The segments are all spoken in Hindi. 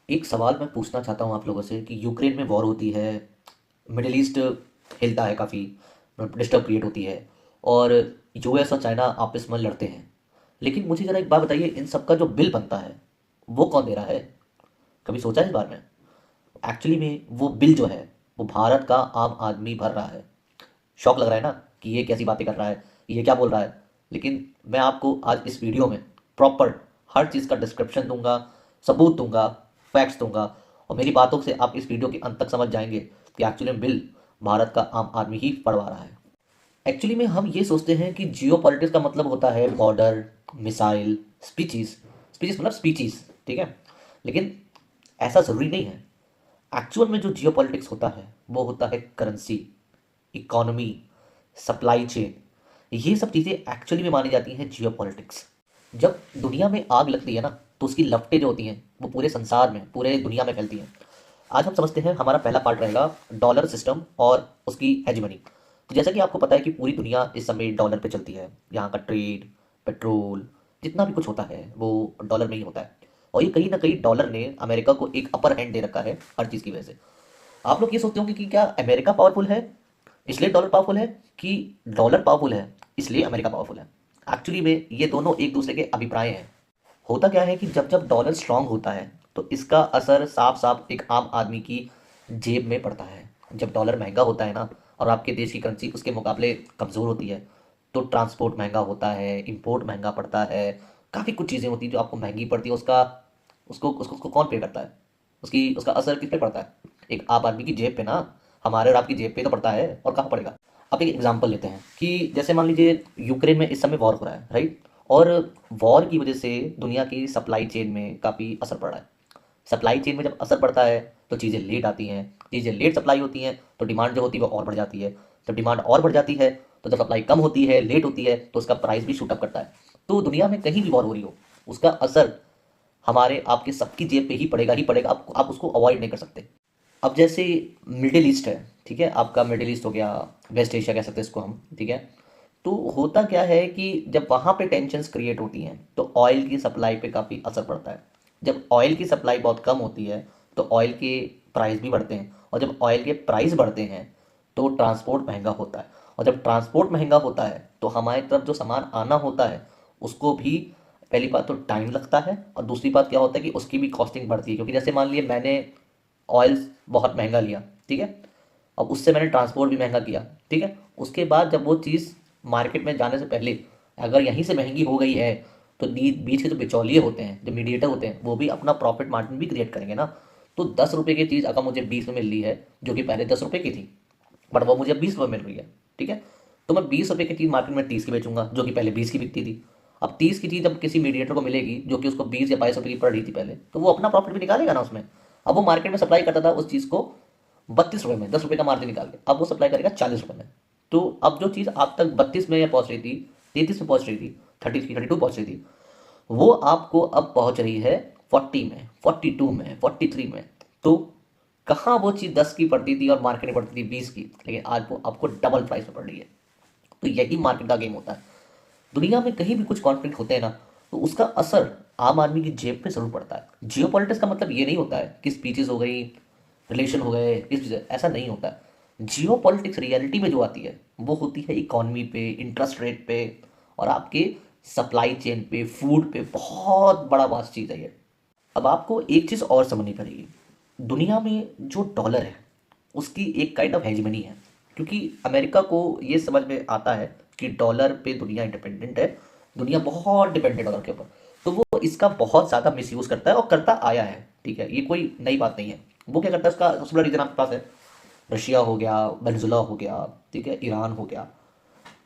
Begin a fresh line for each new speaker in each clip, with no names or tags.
एक सवाल मैं पूछना चाहता हूँ आप लोगों से कि यूक्रेन में वॉर होती है, मिडिल ईस्ट हिलता है, काफ़ी डिस्टर्ब क्रिएट होती है और यूएस और चाइना आपस में लड़ते हैं। लेकिन मुझे ज़रा एक बात बताइए, इन सब का जो बिल बनता है वो कौन दे रहा है? कभी सोचा है इस बारे में? एक्चुअली में वो बिल जो है वो भारत का आम आदमी भर रहा है। शौक लग रहा है ना कि ये कैसी बातें कर रहा है, ये क्या बोल रहा है। लेकिन मैं आपको आज इस वीडियो में प्रॉपर हर चीज़ का डिस्क्रिप्शन दूंगा, सबूत दूंगा, फैक्ट्स दूंगा और मेरी बातों से आप इस वीडियो के अंत तक समझ जाएंगे कि एक्चुअली में बिल भारत का आम आदमी ही पढ़वा रहा है। एक्चुअली में हम ये सोचते हैं कि जियो पॉलिटिक्स का मतलब होता है बॉर्डर, मिसाइल, स्पीचीज। स्पीचीज मतलब स्पीचीज, ठीक है। लेकिन ऐसा ज़रूरी नहीं है। एक्चुअल में जो जियो पॉलिटिक्स होता है वो होता है करेंसी, इकोनॉमी, सप्लाई चेन। ये सब चीज़ें एक्चुअली में मानी जाती हैं जियो पॉलिटिक्स। जब दुनिया में आग लगती है ना, तो उसकी लपटें जो होती हैं वो पूरे संसार में, पूरे दुनिया में फैलती हैं। आज हम समझते हैं, हमारा पहला पार्ट रहेगा डॉलर सिस्टम और उसकी हेजमनी। तो जैसा कि आपको पता है कि पूरी दुनिया इस समय डॉलर पे चलती है। यहाँ का ट्रेड, पेट्रोल, जितना भी कुछ होता है वो डॉलर में ही होता है। और ये कहीं ना कहीं डॉलर ने अमेरिका को एक अपर हैंड दे रखा है हर चीज़ की वजह से। आप लोग ये सोचते होंगे कि क्या अमेरिका पावरफुल है इसलिए डॉलर पावरफुल है, कि डॉलर पावरफुल है इसलिए अमेरिका पावरफुल है? एक्चुअली में ये दोनों एक दूसरे के अभिप्राय हैं। होता क्या है कि जब जब डॉलर स्ट्रांग होता है तो इसका असर साफ साफ एक आम आदमी की जेब में पड़ता है। जब डॉलर महंगा होता है ना और आपके देश की करेंसी उसके मुकाबले कमज़ोर होती है, तो ट्रांसपोर्ट महंगा होता है, इंपोर्ट महंगा पड़ता है, काफ़ी कुछ चीज़ें होती हैं जो आपको महंगी पड़ती है। उसका उसको उसको उसको कौन पे करता है? उसकी उसका असर किस पे पड़ता है? एक आम आदमी की जेब पे ना। हमारे और आपकी जेब पे तो पड़ता है, और कहाँ पड़ेगा? अब एक एग्जांपल लेते हैं कि जैसे मान लीजिए यूक्रेन में इस समय वॉर हो रहा है, राइट? और वॉर की वजह से दुनिया की सप्लाई चेन में काफ़ी असर पड़ रहा है। सप्लाई चेन में जब असर पड़ता है तो चीज़ें लेट आती हैं, चीज़ें लेट सप्लाई होती हैं तो डिमांड जो होती है वो और बढ़ जाती है। जब डिमांड और बढ़ जाती है तो जब सप्लाई कम होती है, लेट होती है, तो उसका प्राइस भी शूट अप करता है। तो दुनिया में कहीं भी वॉर हो रही हो, उसका असर हमारे आपके सबकी जेब पे ही पड़ेगा ही पड़ेगा। आप उसको अवॉइड नहीं कर सकते। अब जैसे मिडिल ईस्ट है, ठीक है, आपका मिडिल ईस्ट हो गया, वेस्ट एशिया कह सकते हैं इसको हम, ठीक है। तो होता क्या है कि जब वहाँ पे टेंशन्स क्रिएट होती हैं तो ऑयल की सप्लाई पे काफ़ी असर पड़ता है। जब ऑयल की सप्लाई बहुत कम होती है तो ऑयल के प्राइस भी बढ़ते हैं, और जब ऑयल के प्राइस बढ़ते हैं तो ट्रांसपोर्ट महंगा होता है, और जब ट्रांसपोर्ट महंगा होता है तो हमारी तरफ जो सामान आना होता है उसको भी, पहली बात तो टाइम लगता है, और दूसरी बात क्या होता है कि उसकी भी कॉस्टिंग बढ़ती है। क्योंकि जैसे मान लिए मैंने ऑयल बहुत महंगा लिया, ठीक है, अब उससे मैंने ट्रांसपोर्ट भी महंगा किया, ठीक है। उसके बाद जब वो चीज़ मार्केट में जाने से पहले अगर यहीं से महंगी हो गई है, तो बीच के जो बिचौलिए होते हैं, जो मीडिएटर होते हैं, वो भी अपना प्रॉफिट मार्जिन भी क्रिएट करेंगे ना। तो 10 रुपये की चीज़ अगर मुझे 20 में मिल रही है, जो कि पहले 10 रुपये की थी, बट वो मुझे अब 20 रुपये मिल रही है, ठीक है, तो मैं 20 रुपये की चीज़ मार्केट में 30 की बेचूंगा, जो कि पहले 20 की बिकती थी। अब 30 की चीज़ अब किसी मीडिएटर को मिलेगी जो कि उसको 20 या 22 रुपये की पड़ रही थी पहले, तो वो अपना प्रॉफिट भी निकालेगा ना उसमें। अब वो मार्केट में सप्लाई करता था उस चीज़ को 32 रुपये में, 10 रुपये का मार्जिन निकाल के, अब वो सप्लाई करेगा 40 रुपये में। तो अब जो चीज़ आप तक 32 में या पहुंच रही थी, 33 में पहुंच रही थी, 30 की 32 पहुंच रही थी, वो आपको अब पहुंच रही है 40 में, 42 में, 43 में। तो कहाँ वो चीज़ 10 की पड़ती थी और मार्केट में पड़ती थी 20 की, लेकिन आज वो आपको डबल प्राइस में पड़ रही है। तो यही मार्केट का गेम होता है। दुनिया में कहीं भी कुछ कॉन्फ्लिक्ट होते हैं ना, तो उसका असर आम आदमी की जेब पे जरूर पड़ता है। जियो पॉलिटिक्स का मतलब ये नहीं होता है कि स्पीचेस हो गई, रिलेशन हो गए, इस वजह ऐसा नहीं होता है। जियो पॉलिटिक्स रियलिटी में जो आती है वो होती है इकॉनमी पे, इंटरेस्ट रेट पे, और आपके सप्लाई चेन पे, फूड पे। बहुत बड़ा वास्ट चीज़ है ये। अब आपको एक चीज़ और समझनी पड़ेगी। दुनिया में जो डॉलर है उसकी एक काइंड ऑफ हेजमनी है, क्योंकि अमेरिका को ये समझ में आता है कि डॉलर पे दुनिया इंडिपेंडेंट है, दुनिया बहुत डिपेंडेंट है डॉलर के ऊपर। तो वो इसका बहुत ज़्यादा मिसयूज़ करता है और करता आया है, ठीक है, ये कोई नई बात नहीं है। वो क्या करता है, उसका सबसे बड़ा रीज़न आपके पास है, रशिया हो गया, वेनेजुला हो गया, ठीक है, ईरान हो गया।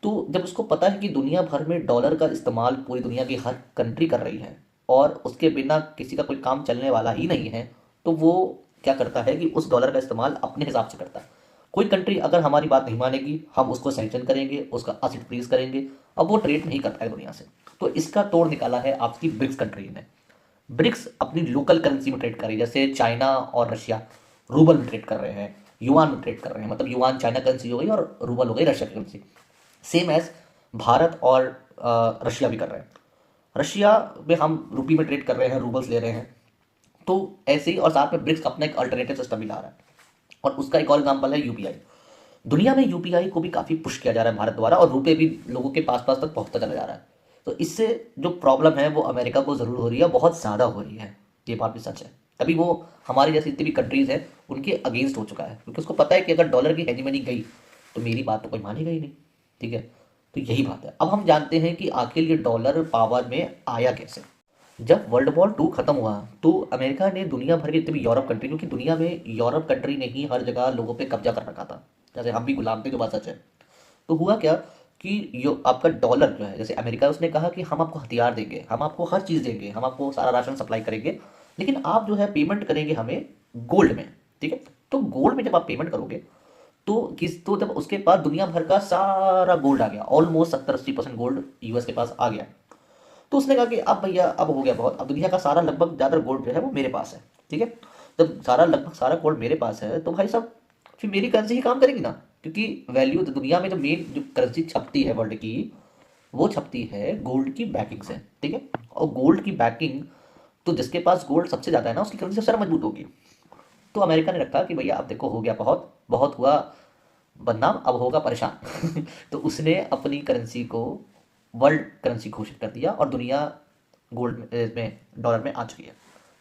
तो जब उसको पता है कि दुनिया भर में डॉलर का इस्तेमाल पूरी दुनिया की हर कंट्री कर रही है और उसके बिना किसी का कोई काम चलने वाला ही नहीं है, तो वो क्या करता है कि उस डॉलर का इस्तेमाल अपने हिसाब से करता है। कोई कंट्री अगर हमारी बात नहीं मानेगी, हम उसको सैंक्शन करेंगे, उसका असिड फ्रीज करेंगे। अब वो ट्रेड नहीं करता है दुनिया से। तो इसका तोड़ निकाला है आपकी ब्रिक्स कंट्री ने। ब्रिक्स अपनी लोकल करेंसी में ट्रेड कर रही है। जैसे चाइना और रशिया रूबल में ट्रेड कर रहे हैं, युआन में ट्रेड कर रहे हैं, मतलब युआन चाइना करेंसी हो गई और रूबल हो गई रशिया की करेंसी। सेम एज भारत और रशिया भी कर रहे हैं। रशिया में हम रुपी में ट्रेड कर रहे हैं, रूबल्स ले रहे हैं। तो ऐसे ही, और साथ में ब्रिक्स अपना एक अल्टरनेटिव सिस्टम भी ला रहा है। और उसका एक और एग्जाम्पल है यूपीआई। दुनिया में यूपीआई को भी काफ़ी पुश किया जा रहा है भारत द्वारा, और रुपए भी लोगों के पास पास तक पहुंचता चला जा रहा है। तो इससे जो प्रॉब्लम है वो अमेरिका को ज़रूर हो रही है, बहुत ज़्यादा हो रही है, ये बात भी सच है। तभी वो हमारी जैसी जितनी भी कंट्रीज़ है उनके अगेंस्ट हो चुका है, क्योंकि उसको पता है कि अगर डॉलर की हेजीमनी गई तो मेरी बात तो कोई मानेगा ही नहीं। ठीक है, तो यही बात है। अब हम जानते हैं कि आखिर ये डॉलर पावर में आया कैसे। जब वर्ल्ड वॉर 2 खत्म हुआ तो अमेरिका ने दुनिया भर के जितने भी यूरोप कंट्री, क्योंकि दुनिया में यूरोप कंट्री ने ही हर जगह लोगों पे कब्जा कर रखा था, जैसे हम भी गुलाम थे, जो बात सच है। तो हुआ क्या कि यो आपका डॉलर जो है, जैसे अमेरिका, उसने कहा कि हम आपको हथियार देंगे, हम आपको हर चीज़ देंगे, हम आपको सारा राशन सप्लाई करेंगे, लेकिन आप जो है पेमेंट करेंगे हमें गोल्ड में। ठीक है, तो गोल्ड में जब आप पेमेंट करोगे तो जब उसके बाद दुनिया भर का सारा गोल्ड आ गया, ऑलमोस्ट 70-80% गोल्ड यूएस के पास आ गया। तो उसने कहा कि अब भैया अब हो गया बहुत, अब दुनिया का सारा लगभग ज़्यादा गोल्ड जो है वो मेरे पास है। ठीक है, जब सारा लगभग सारा गोल्ड मेरे पास है तो भाई साहब फिर मेरी करेंसी ही काम करेगी ना, क्योंकि वैल्यू तो दुनिया में जो मेन जो करेंसी छपती है वर्ल्ड की, वो छपती है गोल्ड की बैकिंग से। ठीक है, और गोल्ड की बैकिंग, तो जिसके पास गोल्ड सबसे ज़्यादा है ना, उसकी करेंसी सबसे ज़्यादा मजबूत होगी। तो अमेरिका ने रखा कि भैया अब देखो हो गया बहुत, बहुत हुआ बदनाम, अब होगा परेशान। तो उसने अपनी करेंसी को वर्ल्ड करेंसी घोषित कर दिया, और दुनिया गोल्ड में डॉलर में आ चुकी है।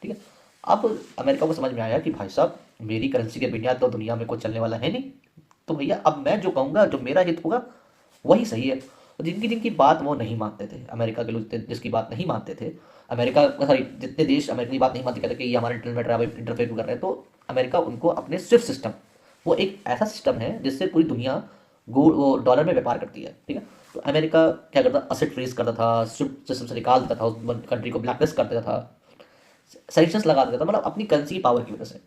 ठीक है, अब अमेरिका को समझ में आया कि भाई साहब मेरी करेंसी के बिना तो दुनिया में कोई चलने वाला है नहीं, तो भैया अब मैं जो कहूँगा, जो मेरा हित होगा वही सही है। और जिनकी जिनकी बात वो नहीं मानते थे, अमेरिका के लोग जिसकी बात नहीं मानते थे, अमेरिका सॉरी जितने देश अमेरिका की बात नहीं मानते, कहते कि ये हमारे इंटरफेयर कर रहे हैं, तो अमेरिका उनको अपने स्विफ्ट सिस्टम, वो एक ऐसा सिस्टम है जिससे पूरी दुनिया वो डॉलर में व्यापार करती है। ठीक है, तो अमेरिका क्या करता, असेट फ्रीज करता था, स्विफ्ट सिस्टम से निकाल देता था, उस कंट्री को ब्लैकलिस्ट कर देता था, सैंक्शंस लगा देता था, मतलब अपनी करेंसी की पावर की वजह से।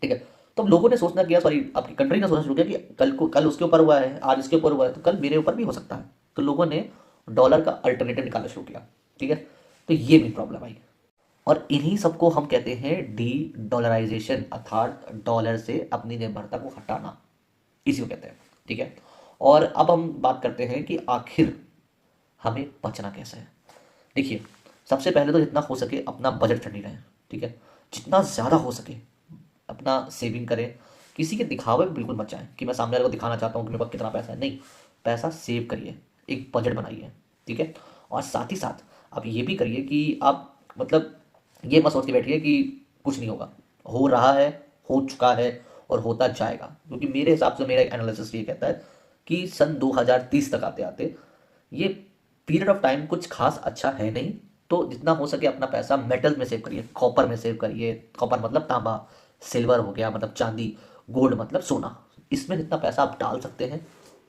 ठीक है, तो अब लोगों ने सोचना किया, सॉरी आपकी कंट्री ने सोचना शुरू किया कि कल उसके ऊपर हुआ है, आज इसके ऊपर हुआ है, तो कल मेरे ऊपर भी हो सकता है। तो लोगों ने डॉलर का अल्टरनेटिव निकालना शुरू किया। ठीक है, तो ये भी प्रॉब्लम आई, और इन्हीं सबको हम कहते हैं डी डॉलराइजेशन, अर्थात डॉलर से अपनी निर्भरता को हटाना, इसी को कहते हैं। ठीक है, और अब हम बात करते हैं कि आखिर हमें बचना कैसे है। देखिए, सबसे पहले तो जितना हो सके अपना बजट फ्रेंडली रहें। ठीक है, जितना ज़्यादा हो सके अपना सेविंग करें, किसी के दिखावे में बिल्कुल मत जाएं कि मैं सामने वाले को दिखाना चाहता हूँ कि मेरे पास कितना पैसा है, नहीं, पैसा सेव करिए, एक बजट बनाइए। ठीक है, और साथ ही साथ आप ये भी करिए कि आप मतलब ये मत सोच के बैठिए कि कुछ नहीं होगा, हो रहा है, हो चुका है, और होता जाएगा। क्योंकि मेरे हिसाब से मेरा एनालिसिस ये कहता है कि सन 2030 तक आते आते ये पीरियड ऑफ टाइम कुछ खास अच्छा है नहीं। तो जितना हो सके अपना पैसा मेटल में सेव करिए, कॉपर में सेव करिए, कॉपर मतलब तांबा, सिल्वर हो गया मतलब चांदी, गोल्ड मतलब सोना, इसमें जितना पैसा आप डाल सकते हैं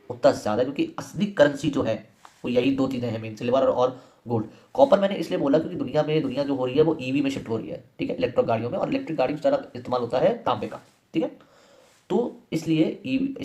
उतना ज़्यादा, क्योंकि असली करेंसी जो है वो यही दो चीज़ें हैं मेन, सिल्वर और गोल्ड। कॉपर मैंने इसलिए बोला क्योंकि दुनिया जो हो रही है वो ईवी में शिफ्ट हो रही है। ठीक है, इलेक्ट्रिक गाड़ियों में, और इलेक्ट्रिक गाड़ी में ज़्यादा इस्तेमाल होता है तांबे का। ठीक है, तो इसलिए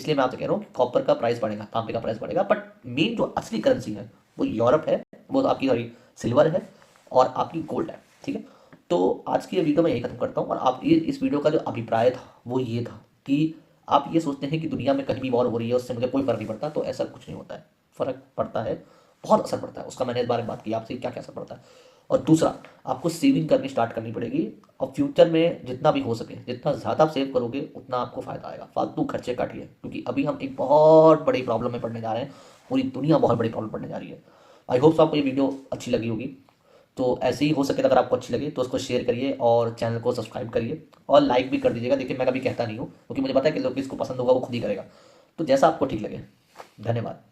मैं आपसे कह रहा हूँ कि कॉपर का प्राइस बढ़ेगा, तांबे का प्राइस बढ़ेगा, बट मेन जो असली करेंसी है वो यूरोप है, वो आपकी सॉरी सिल्वर है, और आपकी गोल्ड है। ठीक है, तो आज की ये वीडियो मैं यही खत्म करता हूँ, और आप ये इस वीडियो का जो अभिप्राय था वो ये था कि आप ये सोचते हैं कि दुनिया में कहीं भी वॉर हो रही है उससे मुझे कोई फर्क नहीं पड़ता, तो ऐसा कुछ नहीं होता है, फर्क पड़ता है, बहुत असर पड़ता है उसका। मैंने इस बारे में बात की आपसे क्या क्या असर पड़ता है। और दूसरा, आपको सेविंग करनी स्टार्ट करनी पड़ेगी, और फ्यूचर में जितना भी हो सके, जितना ज़्यादा आप सेव करोगे उतना आपको फ़ायदा आएगा। फालतू खर्चे काटिए, क्योंकि अभी हम एक बहुत बड़ी प्रॉब्लम में पड़ने जा रहे हैं, पूरी दुनिया बहुत बड़ी प्रॉब्लम पड़ने जा रही है। आई होप आपको ये वीडियो अच्छी लगी होगी। तो ऐसे ही हो सके, अगर आपको अच्छी लगे तो उसको शेयर करिए, और चैनल को सब्सक्राइब करिए, और लाइक भी कर दीजिएगा। देखिए मैं कभी कहता नहीं हूँ, क्योंकि मुझे पता है कि लोग किसको पसंद होगा वो खुद ही करेगा। तो जैसा आपको ठीक लगे। धन्यवाद।